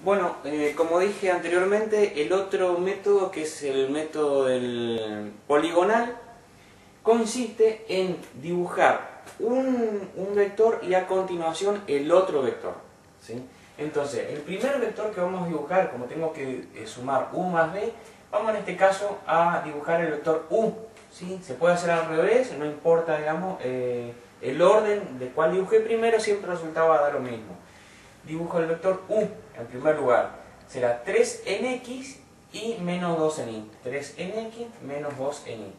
Bueno, como dije anteriormente, el otro método, que es el método del poligonal, consiste en dibujar un vector y a continuación el otro vector, ¿sí? Entonces, el primer vector que vamos a dibujar, como tengo que sumar u más b, vamos en este caso a dibujar el vector u, ¿sí? Se puede hacer al revés, no importa, digamos, el orden de cuál dibujé primero, siempre el resultado va a dar lo mismo. Dibujo el vector u, en primer lugar, será 3 en x y menos 2 en y. 3 en x menos 2 en y.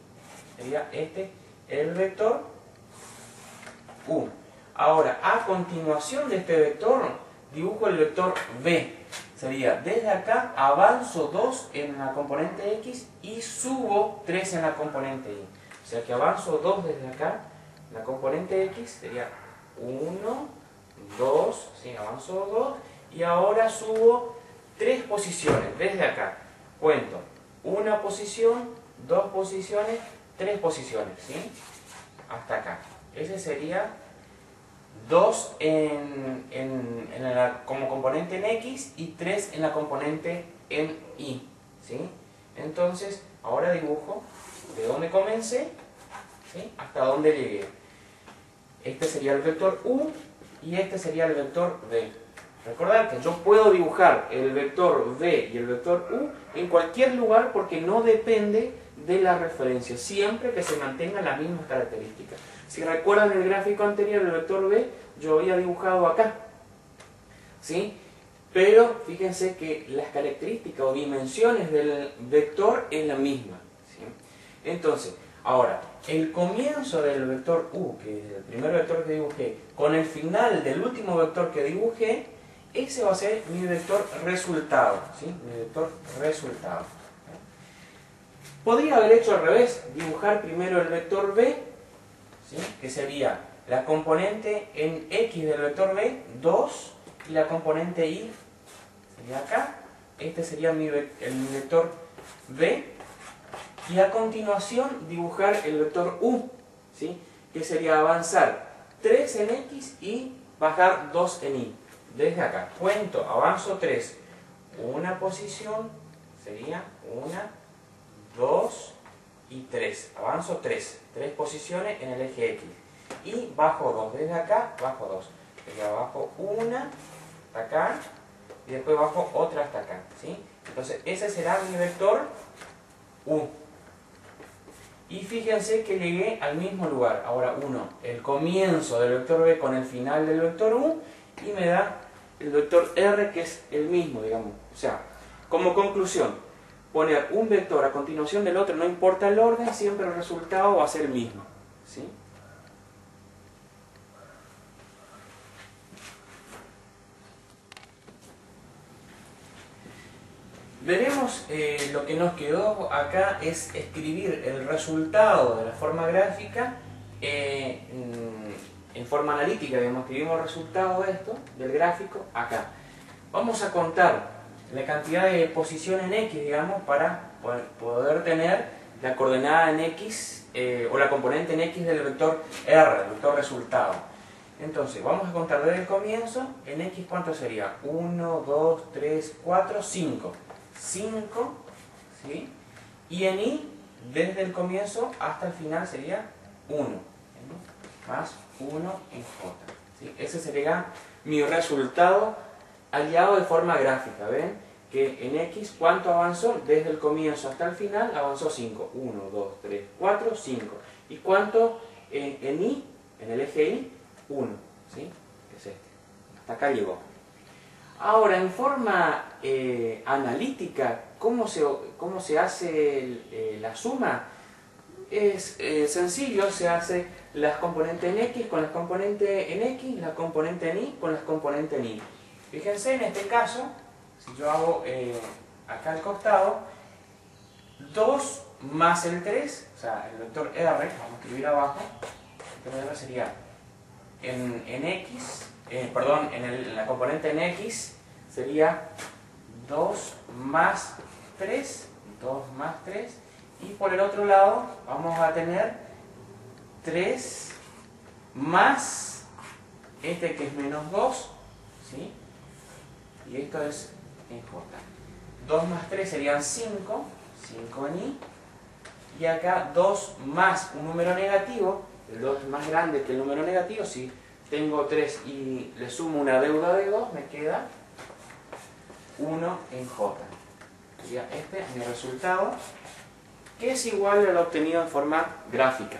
Sería este el vector u. Ahora, a continuación de este vector, dibujo el vector b. Sería, desde acá avanzo 2 en la componente x y subo 3 en la componente y. O sea que avanzo 2 desde acá, la componente x sería 1, 2, sí, avanzo 2 y ahora subo 3 posiciones desde acá. Cuento, una posición, 2 posiciones, 3 posiciones, ¿sí? Hasta acá. Ese sería 2 como componente en x y 3 en la componente en y, ¿sí? Entonces, ahora dibujo de dónde comencé, ¿sí? Hasta dónde llegué. Este sería el vector u y este sería el vector v. Recordad que yo puedo dibujar el vector v y el vector u en cualquier lugar porque no depende de la referencia, siempre que se mantengan las mismas características. Si recuerdan el gráfico anterior del vector v, yo había dibujado acá, ¿sí? Pero fíjense que las características o dimensiones del vector es la misma, ¿sí? Entonces, ahora, el comienzo del vector u, que es el primer vector que dibujé, con el final del último vector que dibujé, ese va a ser mi vector resultado, ¿sí? Mi vector resultado. Podría haber hecho al revés, dibujar primero el vector b, ¿sí? Que sería la componente en x del vector b, 2, y la componente y sería acá. Este sería el vector b. Y a continuación dibujar el vector u, ¿sí? Que sería avanzar 3 en x y bajar 2 en y. Desde acá, cuento, avanzo 3. Una posición sería 1, 2 y 3. Avanzo 3. 3 posiciones en el eje x. Y bajo 2. Desde acá, bajo 2. Sería bajo una hasta acá y después bajo otra hasta acá, ¿sí? Entonces, ese será mi vector u. Y fíjense que llegué al mismo lugar. Ahora el comienzo del vector b con el final del vector u y me da el vector r, que es el mismo, digamos. O sea, como conclusión, poner un vector a continuación del otro, no importa el orden, siempre el resultado va a ser el mismo, ¿sí? Veremos, lo que nos quedó acá es escribir el resultado de la forma gráfica en forma analítica. Digamos, escribimos el resultado de esto, del gráfico, acá. Vamos a contar la cantidad de posiciones en x, digamos, para poder tener la coordenada en x o la componente en x del vector r, el vector resultado. Entonces, vamos a contar desde el comienzo. En x, ¿cuánto sería? 1, 2, 3, 4, 5. 5, ¿sí? Y en y, desde el comienzo hasta el final sería 1, ¿sí? Más 1 en j, ¿sí? Ese sería mi resultado hallado de forma gráfica. ¿Ven? Que en x, ¿cuánto avanzó? Desde el comienzo hasta el final avanzó 5. 1, 2, 3, 4, 5. ¿Y cuánto en y? En el eje y, 1, ¿sí? Es este. Hasta acá llegó. Ahora, en forma analítica, ¿cómo se hace la suma? Es sencillo, se hace las componentes en x con las componentes en x, la componente en y con las componentes en y. Fíjense, en este caso, si yo hago acá al costado, 2 más el 3, o sea, el vector r, vamos a escribir abajo, el vector r sería en x, en la componente en x sería 2 más 3, 2 más 3, y por el otro lado vamos a tener 3 más este que es menos 2, ¿sí? Y esto es en J. 2 más 3 serían 5, 5 en I. Y acá 2 más un número negativo, el 2 es más grande que el número negativo, si tengo 3 y le sumo una deuda de 2, me queda 1 en J. Sería este mi resultado, que es igual al obtenido en forma gráfica.